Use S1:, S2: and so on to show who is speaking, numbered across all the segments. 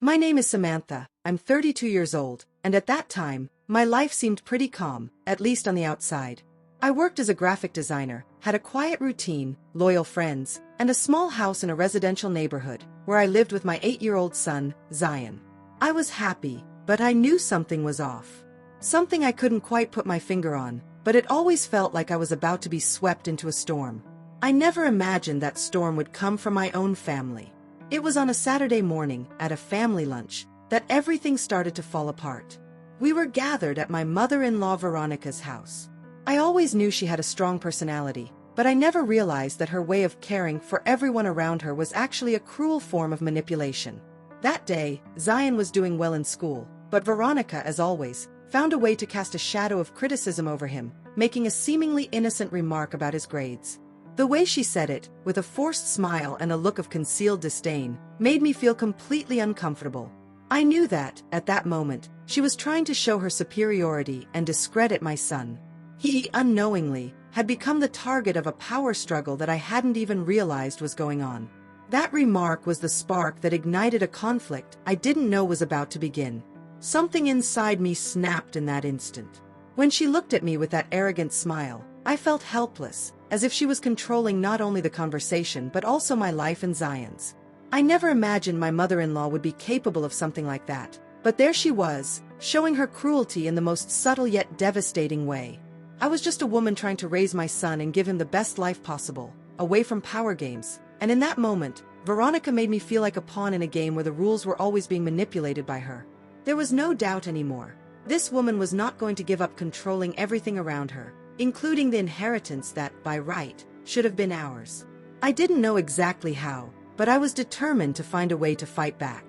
S1: My name is Samantha, I'm 32 years old, and at that time, my life seemed pretty calm, at least on the outside. I worked as a graphic designer, had a quiet routine, loyal friends, and a small house in a residential neighborhood, where I lived with my 8-year-old son, Zion. I was happy, but I knew something was off. Something I couldn't quite put my finger on, but it always felt like I was about to be swept into a storm. I never imagined that storm would come from my own family. It was on a Saturday morning, at a family lunch, that everything started to fall apart. We were gathered at my mother-in-law Veronica's house. I always knew she had a strong personality, but I never realized that her way of caring for everyone around her was actually a cruel form of manipulation. That day, Zion was doing well in school, but Veronica, as always, found a way to cast a shadow of criticism over him, making a seemingly innocent remark about his grades. The way she said it, with a forced smile and a look of concealed disdain, made me feel completely uncomfortable. I knew that, at that moment, she was trying to show her superiority and discredit my son. He, unknowingly, had become the target of a power struggle that I hadn't even realized was going on. That remark was the spark that ignited a conflict I didn't know was about to begin. Something inside me snapped in that instant. When she looked at me with that arrogant smile, I felt helpless, as if she was controlling not only the conversation but also my life and Zion's. I never imagined my mother-in-law would be capable of something like that, but there she was, showing her cruelty in the most subtle yet devastating way. I was just a woman trying to raise my son and give him the best life possible, away from power games, and in that moment, Veronica made me feel like a pawn in a game where the rules were always being manipulated by her. There was no doubt anymore. This woman was not going to give up controlling everything around her, including the inheritance that, by right, should have been ours. I didn't know exactly how, but I was determined to find a way to fight back.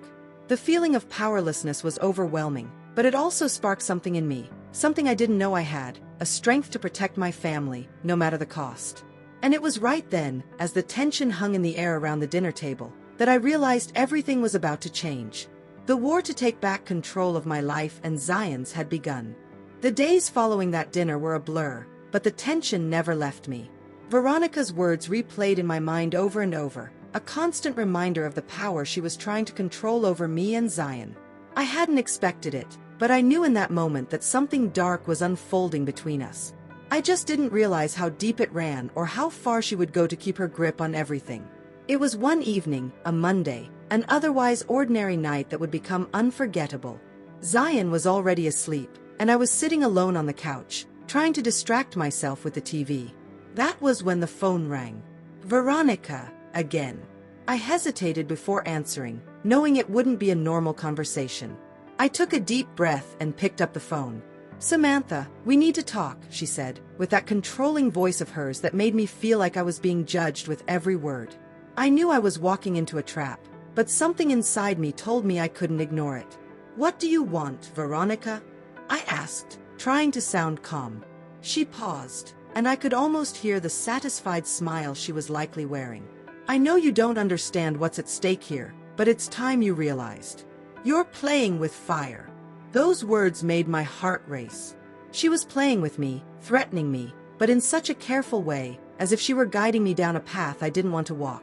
S1: The feeling of powerlessness was overwhelming, but it also sparked something in me, something I didn't know I had, a strength to protect my family, no matter the cost. And it was right then, as the tension hung in the air around the dinner table, that I realized everything was about to change. The war to take back control of my life and Zion's had begun. The days following that dinner were a blur, but the tension never left me. Veronica's words replayed in my mind over and over, a constant reminder of the power she was trying to control over me and Zion. I hadn't expected it, but I knew in that moment that something dark was unfolding between us. I just didn't realize how deep it ran or how far she would go to keep her grip on everything. It was one evening, a Monday, an otherwise ordinary night that would become unforgettable. Zion was already asleep, and I was sitting alone on the couch, trying to distract myself with the TV. That was when the phone rang. Veronica, again. I hesitated before answering, knowing it wouldn't be a normal conversation. I took a deep breath and picked up the phone. "Samantha, we need to talk," she said, with that controlling voice of hers that made me feel like I was being judged with every word. I knew I was walking into a trap, but something inside me told me I couldn't ignore it. "What do you want, Veronica?" I asked, trying to sound calm. She paused, and I could almost hear the satisfied smile she was likely wearing. "I know you don't understand what's at stake here, but it's time you realized. You're playing with fire." Those words made my heart race. She was playing with me, threatening me, but in such a careful way, as if she were guiding me down a path I didn't want to walk.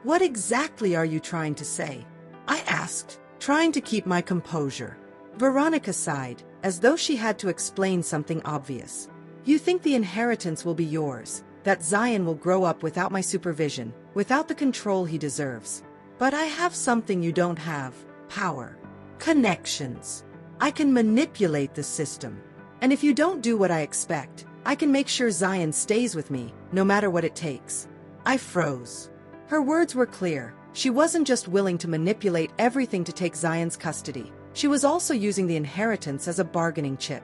S1: "What exactly are you trying to say?" I asked, trying to keep my composure. Veronica sighed, as though she had to explain something obvious. "You think the inheritance will be yours, that Zion will grow up without my supervision, without the control he deserves. But I have something you don't have: power. Connections. I can manipulate the system. And if you don't do what I expect, I can make sure Zion stays with me, no matter what it takes." I froze. Her words were clear. She wasn't just willing to manipulate everything to take Zion's custody. She was also using the inheritance as a bargaining chip.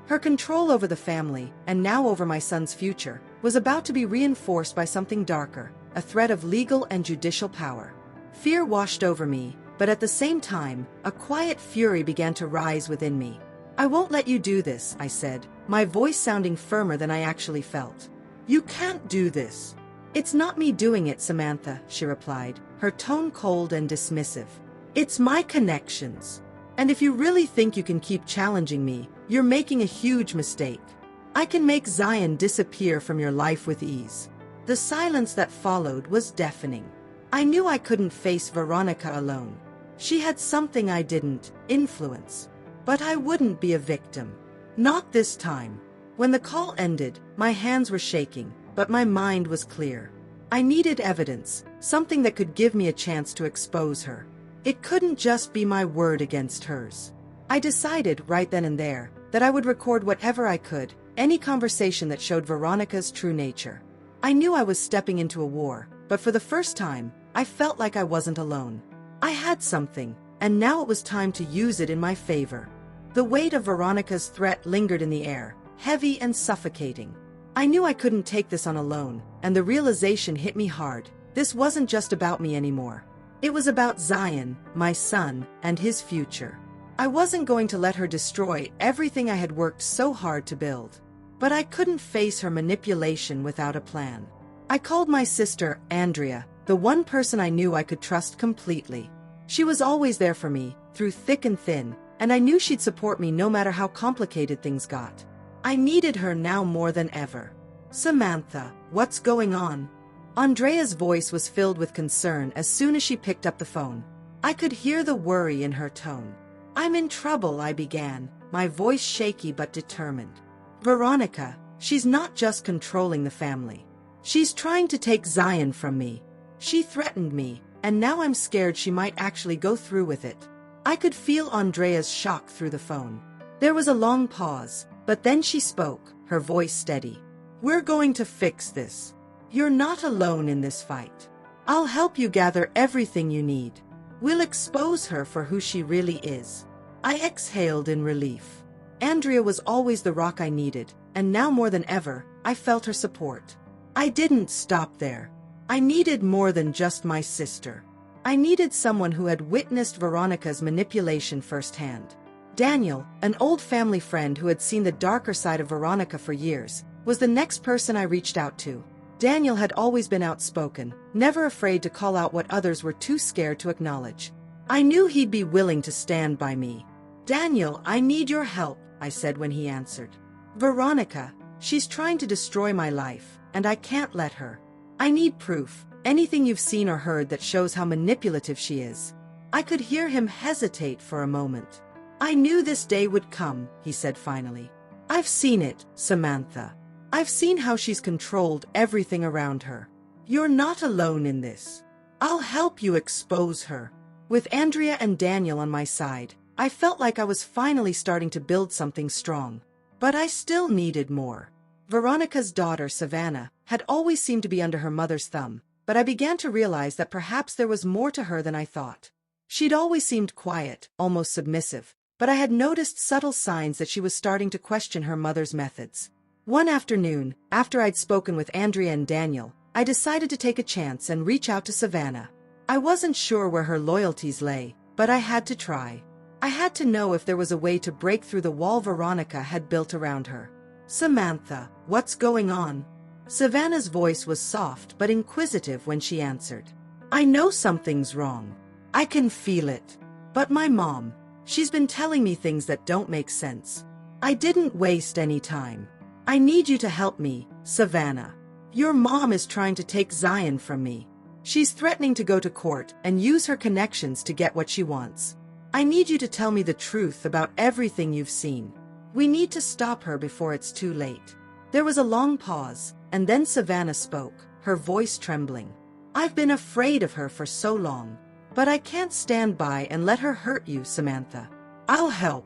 S1: Her control over the family, and now over my son's future, was about to be reinforced by something darker, a threat of legal and judicial power. Fear washed over me, but at the same time, a quiet fury began to rise within me. "I won't let you do this," I said, my voice sounding firmer than I actually felt. "You can't do this." "It's not me doing it, Samantha," she replied, her tone cold and dismissive. "It's my connections. And if you really think you can keep challenging me, you're making a huge mistake. I can make Zion disappear from your life with ease." The silence that followed was deafening. I knew I couldn't face Veronica alone. She had something I didn't: influence. But I wouldn't be a victim. Not this time. When the call ended, my hands were shaking, but my mind was clear. I needed evidence, something that could give me a chance to expose her. It couldn't just be my word against hers. I decided right then and there that I would record whatever I could, any conversation that showed Veronica's true nature. I knew I was stepping into a war, but for the first time, I felt like I wasn't alone. I had something, and now it was time to use it in my favor. The weight of Veronica's threat lingered in the air, heavy and suffocating. I knew I couldn't take this on alone, and the realization hit me hard. This wasn't just about me anymore. It was about Zion, my son, and his future. I wasn't going to let her destroy everything I had worked so hard to build. But I couldn't face her manipulation without a plan. I called my sister, Andrea, the one person I knew I could trust completely. She was always there for me, through thick and thin, and I knew she'd support me no matter how complicated things got. I needed her now more than ever. "Samantha, what's going on?" Andrea's voice was filled with concern as soon as she picked up the phone. I could hear the worry in her tone. "I'm in trouble," I began, my voice shaky but determined. "Veronica, she's not just controlling the family. She's trying to take Zion from me. She threatened me, and now I'm scared she might actually go through with it." I could feel Andrea's shock through the phone. There was a long pause, but then she spoke, her voice steady. "We're going to fix this. You're not alone in this fight. I'll help you gather everything you need. We'll expose her for who she really is." I exhaled in relief. Andrea was always the rock I needed, and now more than ever, I felt her support. I didn't stop there. I needed more than just my sister. I needed someone who had witnessed Veronica's manipulation firsthand. Daniel, an old family friend who had seen the darker side of Veronica for years, was the next person I reached out to. Daniel had always been outspoken, never afraid to call out what others were too scared to acknowledge. I knew he'd be willing to stand by me. "Daniel, I need your help," I said when he answered. "Veronica, she's trying to destroy my life, and I can't let her. I need proof, anything you've seen or heard that shows how manipulative she is." I could hear him hesitate for a moment. "I knew this day would come," he said finally. "I've seen it, Samantha. I've seen how she's controlled everything around her. You're not alone in this. I'll help you expose her." With Andrea and Daniel on my side, I felt like I was finally starting to build something strong. But I still needed more. Veronica's daughter, Savannah, had always seemed to be under her mother's thumb, but I began to realize that perhaps there was more to her than I thought. She'd always seemed quiet, almost submissive, but I had noticed subtle signs that she was starting to question her mother's methods. One afternoon, after I'd spoken with Andrea and Daniel, I decided to take a chance and reach out to Savannah. I wasn't sure where her loyalties lay, but I had to try. I had to know if there was a way to break through the wall Veronica had built around her. "Samantha, what's going on?" Savannah's voice was soft but inquisitive when she answered. "I know something's wrong. I can feel it. But my mom, she's been telling me things that don't make sense. I didn't waste any time. I need you to help me, Savannah. Your mom is trying to take Zion from me. She's threatening to go to court and use her connections to get what she wants. I need you to tell me the truth about everything you've seen. We need to stop her before it's too late." There was a long pause, and then Savannah spoke, her voice trembling. "I've been afraid of her for so long, but I can't stand by and let her hurt you, Samantha. I'll help.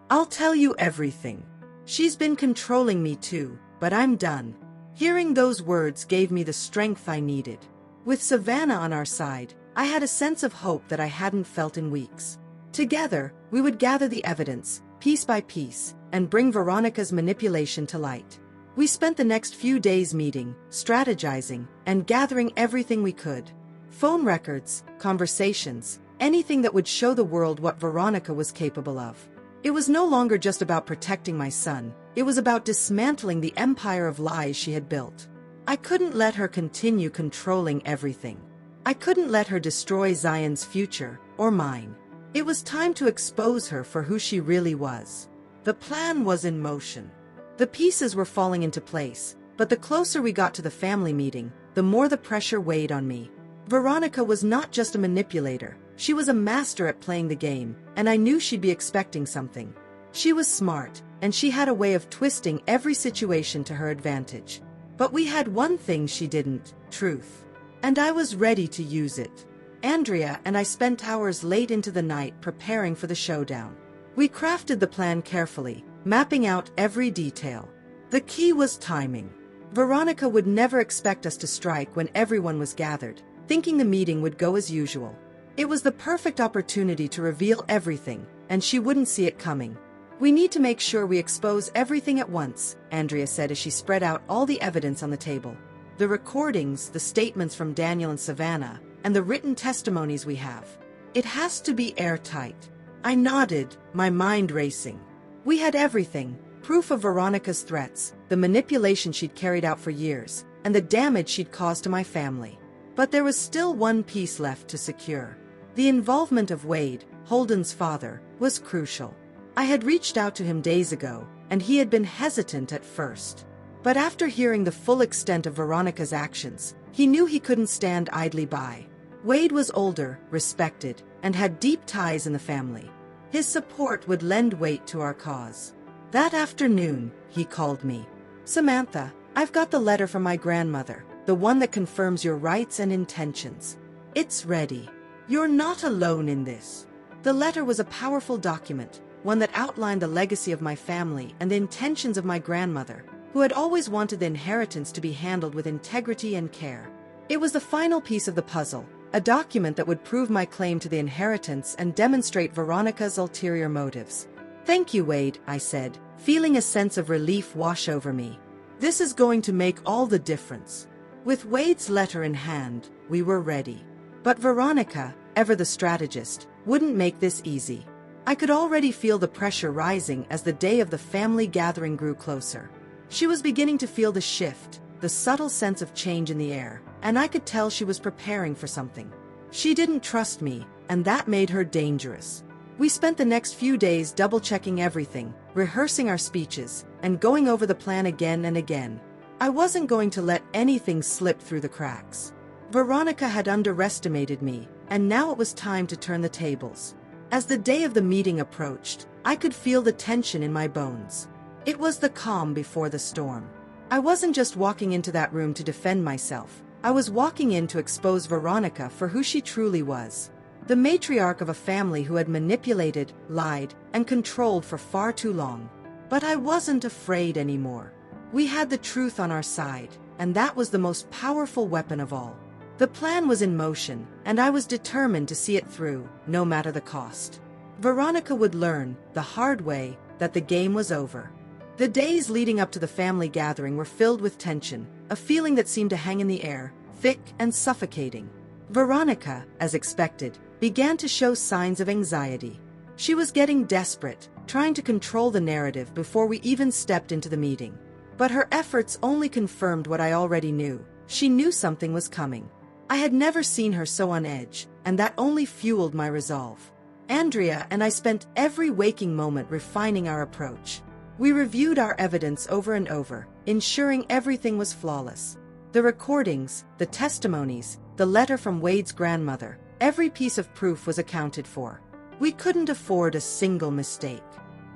S1: I'll tell you everything. She's been controlling me too, but I'm done." Hearing those words gave me the strength I needed. With Savannah on our side, I had a sense of hope that I hadn't felt in weeks. Together, we would gather the evidence, piece by piece, and bring Veronica's manipulation to light. We spent the next few days meeting, strategizing, and gathering everything we could. Phone records, conversations, anything that would show the world what Veronica was capable of. It was no longer just about protecting my son, it was about dismantling the empire of lies she had built. I couldn't let her continue controlling everything. I couldn't let her destroy Zion's future, or mine. It was time to expose her for who she really was. The plan was in motion. The pieces were falling into place, but the closer we got to the family meeting, the more the pressure weighed on me. Veronica was not just a manipulator, She was a master at playing the game, and I knew she'd be expecting something. She was smart, and she had a way of twisting every situation to her advantage. But we had one thing she didn't: truth. And I was ready to use it. Andrea and I spent hours late into the night preparing for the showdown. We crafted the plan carefully, mapping out every detail. The key was timing. Veronica would never expect us to strike when everyone was gathered, thinking the meeting would go as usual. It was the perfect opportunity to reveal everything, and she wouldn't see it coming. "We need to make sure we expose everything at once," Andrea said as she spread out all the evidence on the table. "The recordings, the statements from Daniel and Savannah, and the written testimonies we have. It has to be airtight." I nodded, my mind racing. We had everything: proof of Veronica's threats, the manipulation she'd carried out for years, and the damage she'd caused to my family. But there was still one piece left to secure. The involvement of Wade, Holden's father, was crucial. I had reached out to him days ago, and he had been hesitant at first. But after hearing the full extent of Veronica's actions, he knew he couldn't stand idly by. Wade was older, respected, and had deep ties in the family. His support would lend weight to our cause. That afternoon, he called me. "Samantha, I've got the letter from my grandmother, the one that confirms your rights and intentions. It's ready. You're not alone in this." The letter was a powerful document, one that outlined the legacy of my family and the intentions of my grandmother, who had always wanted the inheritance to be handled with integrity and care. It was the final piece of the puzzle, a document that would prove my claim to the inheritance and demonstrate Veronica's ulterior motives. "Thank you, Wade," I said, feeling a sense of relief wash over me. "This is going to make all the difference." With Wade's letter in hand, we were ready. But Veronica, ever the strategist, wouldn't make this easy. I could already feel the pressure rising as the day of the family gathering grew closer. She was beginning to feel the shift, the subtle sense of change in the air, and I could tell she was preparing for something. She didn't trust me, and that made her dangerous. We spent the next few days double-checking everything, rehearsing our speeches, and going over the plan again and again. I wasn't going to let anything slip through the cracks. Veronica had underestimated me, and now it was time to turn the tables. As the day of the meeting approached, I could feel the tension in my bones. It was the calm before the storm. I wasn't just walking into that room to defend myself. I was walking in to expose Veronica for who she truly was. The matriarch of a family who had manipulated, lied, and controlled for far too long. But I wasn't afraid anymore. We had the truth on our side, and that was the most powerful weapon of all. The plan was in motion, and I was determined to see it through, no matter the cost. Veronica would learn, the hard way, that the game was over. The days leading up to the family gathering were filled with tension, a feeling that seemed to hang in the air, thick and suffocating. Veronica, as expected, began to show signs of anxiety. She was getting desperate, trying to control the narrative before we even stepped into the meeting. But her efforts only confirmed what I already knew. She knew something was coming. I had never seen her so on edge, and that only fueled my resolve. Andrea and I spent every waking moment refining our approach. We reviewed our evidence over and over, ensuring everything was flawless. The recordings, the testimonies, the letter from Wade's grandmother, every piece of proof was accounted for. We couldn't afford a single mistake.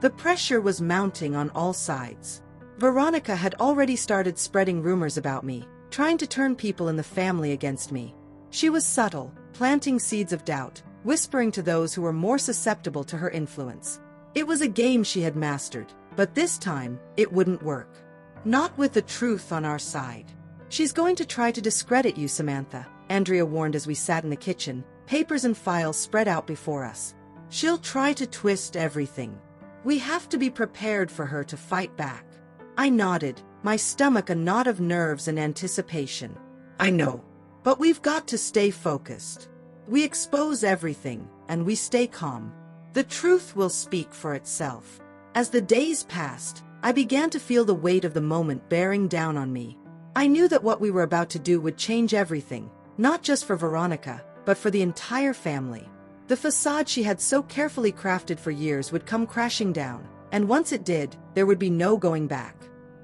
S1: The pressure was mounting on all sides. Veronica had already started spreading rumors about me, trying to turn people in the family against me. She was subtle, planting seeds of doubt, whispering to those who were more susceptible to her influence. It was a game she had mastered, but this time, it wouldn't work. Not with the truth on our side. "She's going to try to discredit you, Samantha," Andrea warned as we sat in the kitchen, papers and files spread out before us. "She'll try to twist everything. We have to be prepared for her to fight back." I nodded, my stomach a knot of nerves and anticipation. "I know. But we've got to stay focused. We expose everything, and we stay calm. The truth will speak for itself." As the days passed, I began to feel the weight of the moment bearing down on me. I knew that what we were about to do would change everything, not just for Veronica, but for the entire family. The facade she had so carefully crafted for years would come crashing down, and once it did, there would be no going back.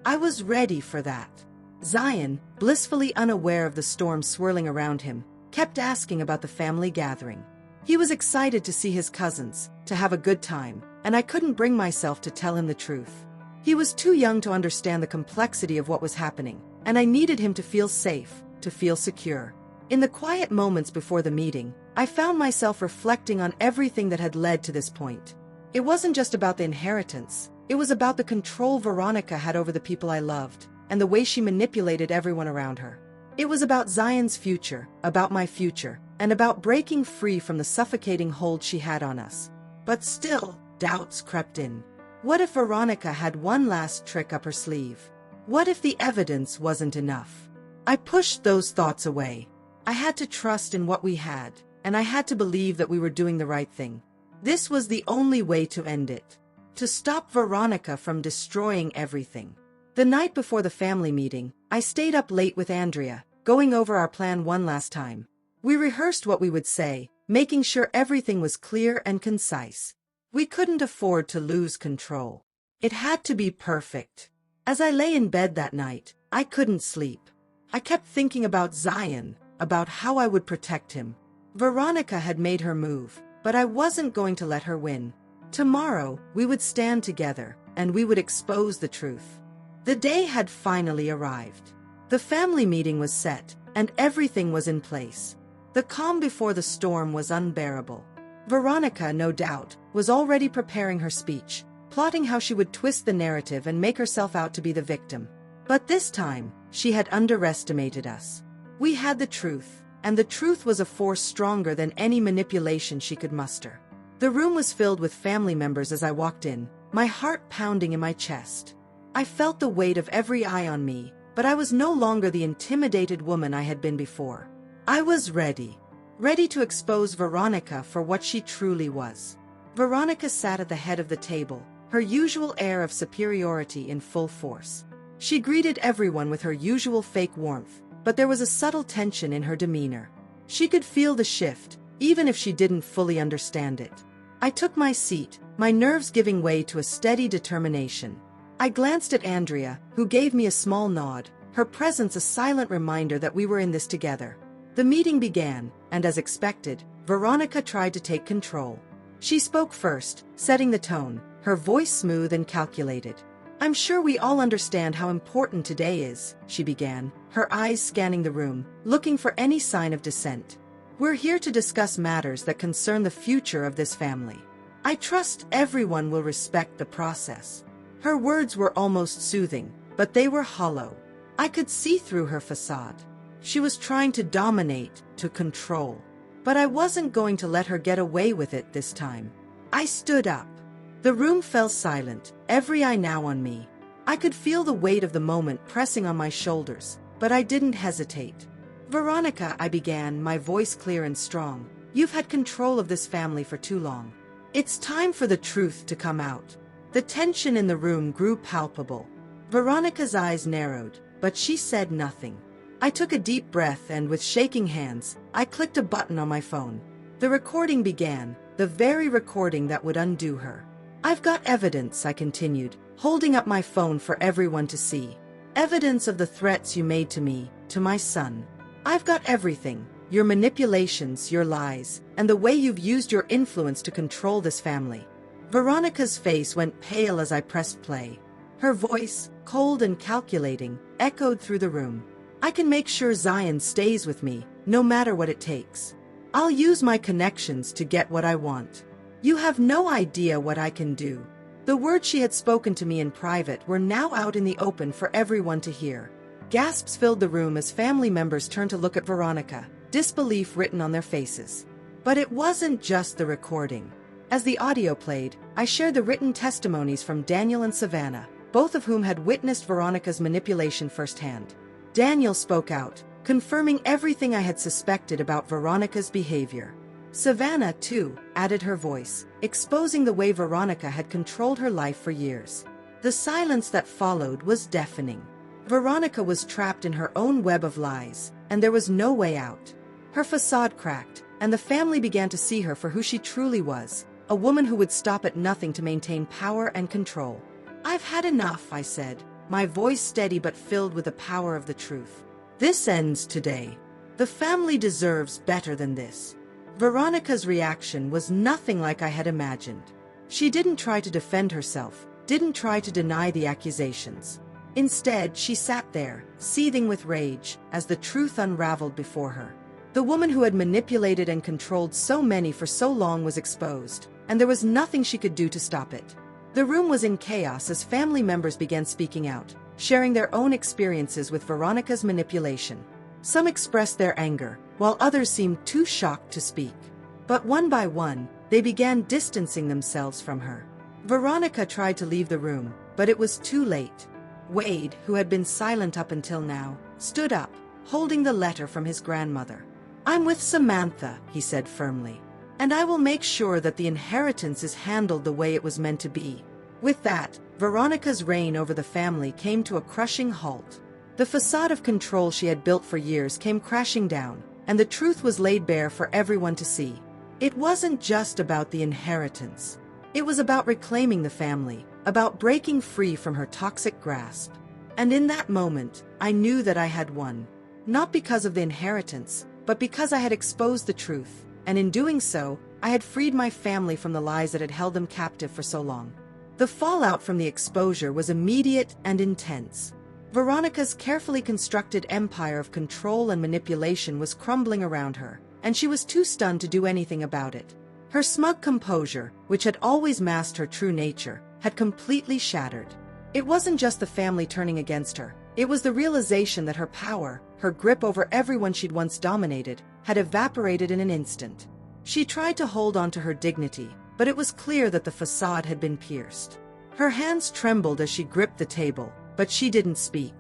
S1: I was ready for that. Zion, blissfully unaware of the storm swirling around him, kept asking about the family gathering. He was excited to see his cousins, to have a good time, and I couldn't bring myself to tell him the truth. He was too young to understand the complexity of what was happening, and I needed him to feel safe, to feel secure. In the quiet moments before the meeting, I found myself reflecting on everything that had led to this point. It wasn't just about the inheritance, it was about the control Veronica had over the people I loved, and the way she manipulated everyone around her. It was about Zion's future, about my future, and about breaking free from the suffocating hold she had on us. But still, doubts crept in. What if Veronica had one last trick up her sleeve? What if the evidence wasn't enough? I pushed those thoughts away. I had to trust in what we had, and I had to believe that we were doing the right thing. This was the only way to end it. To stop Veronica from destroying everything. The night before the family meeting, I stayed up late with Andrea, going over our plan one last time. We rehearsed what we would say, making sure everything was clear and concise. We couldn't afford to lose control. It had to be perfect. As I lay in bed that night, I couldn't sleep. I kept thinking about Zion, about how I would protect him. Veronica had made her move, but I wasn't going to let her win. Tomorrow, we would stand together, and we would expose the truth. The day had finally arrived. The family meeting was set, and everything was in place. The calm before the storm was unbearable. Veronica, no doubt, was already preparing her speech, plotting how she would twist the narrative and make herself out to be the victim. But this time, she had underestimated us. We had the truth, and the truth was a force stronger than any manipulation she could muster. The room was filled with family members as I walked in, my heart pounding in my chest. I felt the weight of every eye on me, but I was no longer the intimidated woman I had been before. I was ready. Ready to expose Veronica for what she truly was. Veronica sat at the head of the table, her usual air of superiority in full force. She greeted everyone with her usual fake warmth, but there was a subtle tension in her demeanor. She could feel the shift, even if she didn't fully understand it. I took my seat, my nerves giving way to a steady determination. I glanced at Andrea, who gave me a small nod, her presence a silent reminder that we were in this together. The meeting began, and as expected, Veronica tried to take control. She spoke first, setting the tone, her voice smooth and calculated. "I'm sure we all understand how important today is," she began, her eyes scanning the room, looking for any sign of dissent. "We're here to discuss matters that concern the future of this family. I trust everyone will respect the process." Her words were almost soothing, but they were hollow. I could see through her facade. She was trying to dominate, to control. But I wasn't going to let her get away with it this time. I stood up. The room fell silent, every eye now on me. I could feel the weight of the moment pressing on my shoulders, but I didn't hesitate. "Veronica," I began, my voice clear and strong, "you've had control of this family for too long. It's time for the truth to come out." The tension in the room grew palpable. Veronica's eyes narrowed, but she said nothing. I took a deep breath and, with shaking hands, I clicked a button on my phone. The recording began, the very recording that would undo her. "I've got evidence," I continued, holding up my phone for everyone to see. "Evidence of the threats you made to me, to my son. I've got everything, your manipulations, your lies, and the way you've used your influence to control this family." Veronica's face went pale as I pressed play. Her voice, cold and calculating, echoed through the room. "I can make sure Zion stays with me, no matter what it takes. I'll use my connections to get what I want. You have no idea what I can do." The words she had spoken to me in private were now out in the open for everyone to hear. Gasps filled the room as family members turned to look at Veronica, disbelief written on their faces. But it wasn't just the recording. As the audio played, I shared the written testimonies from Daniel and Savannah, both of whom had witnessed Veronica's manipulation firsthand. Daniel spoke out, confirming everything I had suspected about Veronica's behavior. Savannah, too, added her voice, exposing the way Veronica had controlled her life for years. The silence that followed was deafening. Veronica was trapped in her own web of lies, and there was no way out. Her facade cracked, and the family began to see her for who she truly was, a woman who would stop at nothing to maintain power and control. "I've had enough," I said, my voice steady but filled with the power of the truth. "This ends today. The family deserves better than this." Veronica's reaction was nothing like I had imagined. She didn't try to defend herself, didn't try to deny the accusations. Instead, she sat there, seething with rage, as the truth unraveled before her. The woman who had manipulated and controlled so many for so long was exposed, and there was nothing she could do to stop it. The room was in chaos as family members began speaking out, sharing their own experiences with Veronica's manipulation. Some expressed their anger, while others seemed too shocked to speak. But one by one, they began distancing themselves from her. Veronica tried to leave the room, but it was too late. Wade, who had been silent up until now, stood up, holding the letter from his grandmother. "I'm with Samantha," he said firmly, "and I will make sure that the inheritance is handled the way it was meant to be." With that, Veronica's reign over the family came to a crushing halt. The facade of control she had built for years came crashing down, and the truth was laid bare for everyone to see. It wasn't just about the inheritance. It was about reclaiming the family, about breaking free from her toxic grasp. And in that moment, I knew that I had won. Not because of the inheritance, but because I had exposed the truth, and in doing so, I had freed my family from the lies that had held them captive for so long. The fallout from the exposure was immediate and intense. Veronica's carefully constructed empire of control and manipulation was crumbling around her, and she was too stunned to do anything about it. Her smug composure, which had always masked her true nature, had completely shattered. It wasn't just the family turning against her, it was the realization that her power, her grip over everyone she'd once dominated, had evaporated in an instant. She tried to hold on to her dignity, but it was clear that the facade had been pierced. Her hands trembled as she gripped the table, but she didn't speak.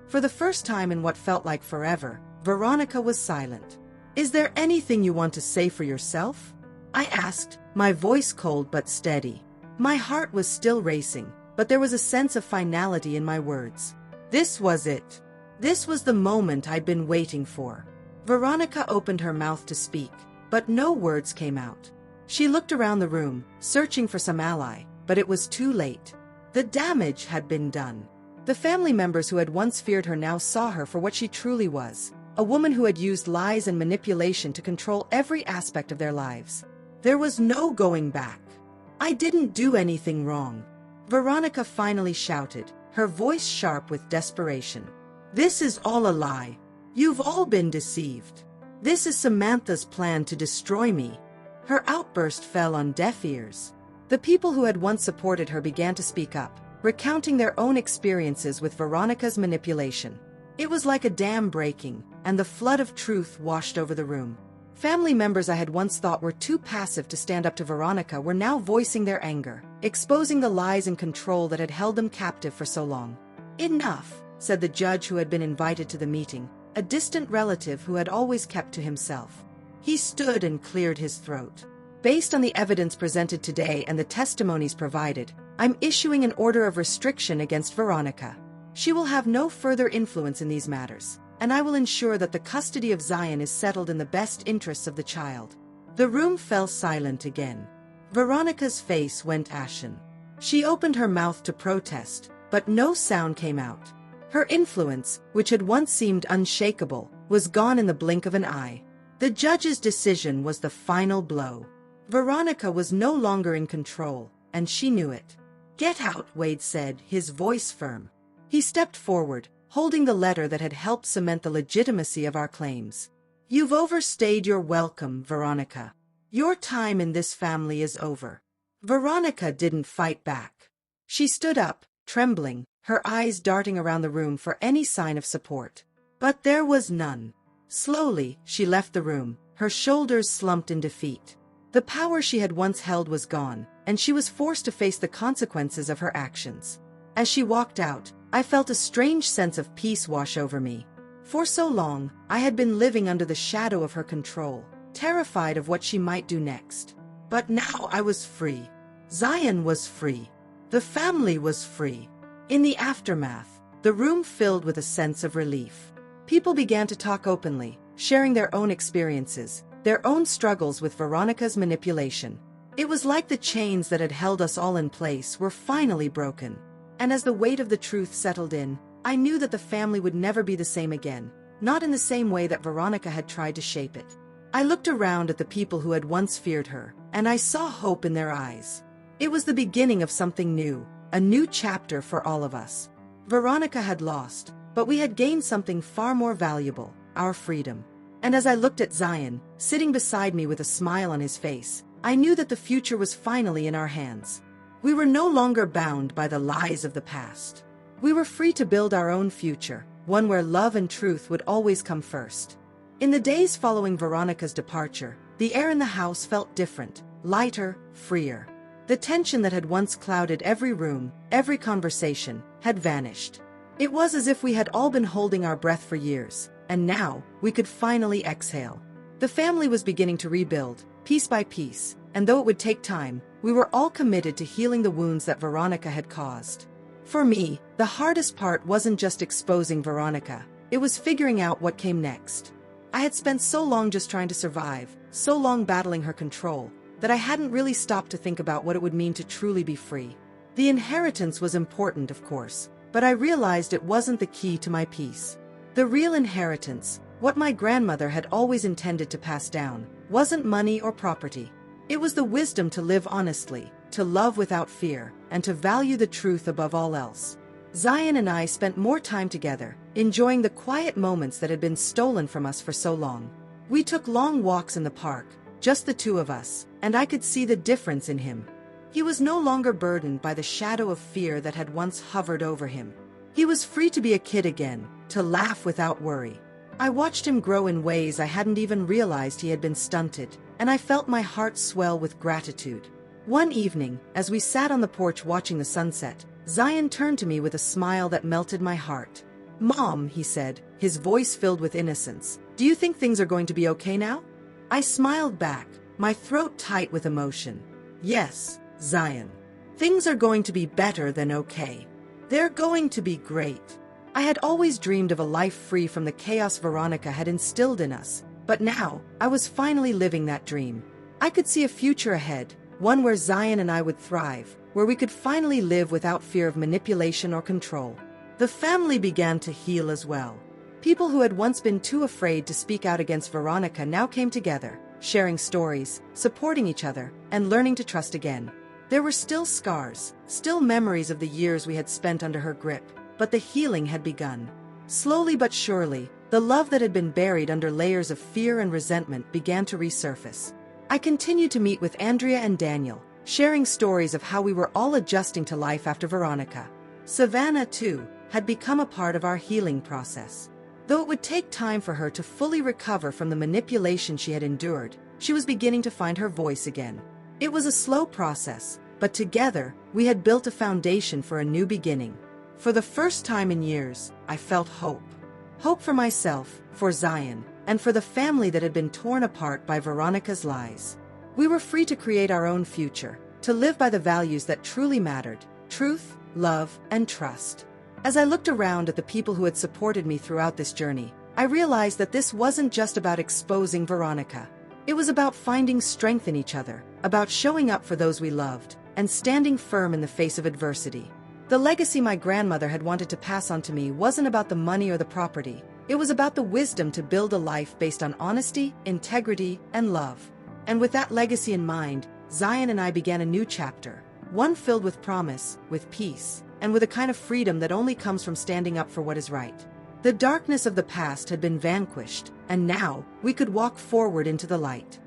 S1: For the first time in what felt like forever, Veronica was silent. "Is there anything you want to say for yourself?" I asked, my voice cold but steady. My heart was still racing, but there was a sense of finality in my words. This was it. This was the moment I'd been waiting for. Veronica opened her mouth to speak, but no words came out. She looked around the room, searching for some ally, but it was too late. The damage had been done. The family members who had once feared her now saw her for what she truly was, a woman who had used lies and manipulation to control every aspect of their lives. There was no going back. "I didn't do anything wrong," Veronica finally shouted, her voice sharp with desperation. "This is all a lie. You've all been deceived. This is Samantha's plan to destroy me." Her outburst fell on deaf ears. The people who had once supported her began to speak up, recounting their own experiences with Veronica's manipulation. It was like a dam breaking, and the flood of truth washed over the room. Family members I had once thought were too passive to stand up to Veronica were now voicing their anger, exposing the lies and control that had held them captive for so long. "Enough," said the judge who had been invited to the meeting, a distant relative who had always kept to himself. He stood and cleared his throat. "Based on the evidence presented today and the testimonies provided, I'm issuing an order of restriction against Veronica. She will have no further influence in these matters, and I will ensure that the custody of Zion is settled in the best interests of the child." The room fell silent again. Veronica's face went ashen. She opened her mouth to protest, but no sound came out. Her influence, which had once seemed unshakable, was gone in the blink of an eye. The judge's decision was the final blow. Veronica was no longer in control, and she knew it. "Get out," Wade said, his voice firm. He stepped forward, holding the letter that had helped cement the legitimacy of our claims. "You've overstayed your welcome, Veronica. Your time in this family is over." Veronica didn't fight back. She stood up, trembling, her eyes darting around the room for any sign of support. But there was none. Slowly, she left the room, her shoulders slumped in defeat. The power she had once held was gone, and she was forced to face the consequences of her actions. As she walked out, I felt a strange sense of peace wash over me. For so long, I had been living under the shadow of her control, terrified of what she might do next. But now I was free. Zion was free. The family was free. In the aftermath, the room filled with a sense of relief. People began to talk openly, sharing their own experiences, their own struggles with Veronica's manipulation. It was like the chains that had held us all in place were finally broken. And as the weight of the truth settled in, I knew that the family would never be the same again, not in the same way that Veronica had tried to shape it. I looked around at the people who had once feared her, and I saw hope in their eyes. It was the beginning of something new, a new chapter for all of us. Veronica had lost, but we had gained something far more valuable, our freedom. And as I looked at Zion, sitting beside me with a smile on his face, I knew that the future was finally in our hands. We were no longer bound by the lies of the past. We were free to build our own future, one where love and truth would always come first. In the days following Veronica's departure, the air in the house felt different, lighter, freer. The tension that had once clouded every room, every conversation, had vanished. It was as if we had all been holding our breath for years, and now we could finally exhale. The family was beginning to rebuild, piece by piece, and though it would take time, we were all committed to healing the wounds that Veronica had caused. For me, the hardest part wasn't just exposing Veronica, it was figuring out what came next. I had spent so long just trying to survive, so long battling her control, that I hadn't really stopped to think about what it would mean to truly be free. The inheritance was important, of course, but I realized it wasn't the key to my peace. The real inheritance, what my grandmother had always intended to pass down, wasn't money or property. It was the wisdom to live honestly, to love without fear, and to value the truth above all else. Zion and I spent more time together, enjoying the quiet moments that had been stolen from us for so long. We took long walks in the park, just the two of us, and I could see the difference in him. He was no longer burdened by the shadow of fear that had once hovered over him. He was free to be a kid again, to laugh without worry. I watched him grow in ways I hadn't even realized he had been stunted, and I felt my heart swell with gratitude. One evening, as we sat on the porch watching the sunset, Zion turned to me with a smile that melted my heart. "Mom," he said, his voice filled with innocence, "do you think things are going to be okay now?" I smiled back, my throat tight with emotion. "Yes, Zion. Things are going to be better than okay. They're going to be great." I had always dreamed of a life free from the chaos Veronica had instilled in us, but now, I was finally living that dream. I could see a future ahead, one where Zion and I would thrive, where we could finally live without fear of manipulation or control. The family began to heal as well. People who had once been too afraid to speak out against Veronica now came together, sharing stories, supporting each other, and learning to trust again. There were still scars, still memories of the years we had spent under her grip, but the healing had begun. Slowly but surely, the love that had been buried under layers of fear and resentment began to resurface. I continued to meet with Andrea and Daniel, sharing stories of how we were all adjusting to life after Veronica. Savannah, too, had become a part of our healing process. Though it would take time for her to fully recover from the manipulation she had endured, she was beginning to find her voice again. It was a slow process, but together, we had built a foundation for a new beginning. For the first time in years, I felt hope. Hope for myself, for Zion, and for the family that had been torn apart by Veronica's lies. We were free to create our own future, to live by the values that truly mattered: truth, love, and trust. As I looked around at the people who had supported me throughout this journey, I realized that this wasn't just about exposing Veronica. It was about finding strength in each other, about showing up for those we loved, and standing firm in the face of adversity. The legacy my grandmother had wanted to pass on to me wasn't about the money or the property. It was about the wisdom to build a life based on honesty, integrity, and love. And with that legacy in mind, Zion and I began a new chapter, one filled with promise, with peace, and with a kind of freedom that only comes from standing up for what is right. The darkness of the past had been vanquished, and now we could walk forward into the light.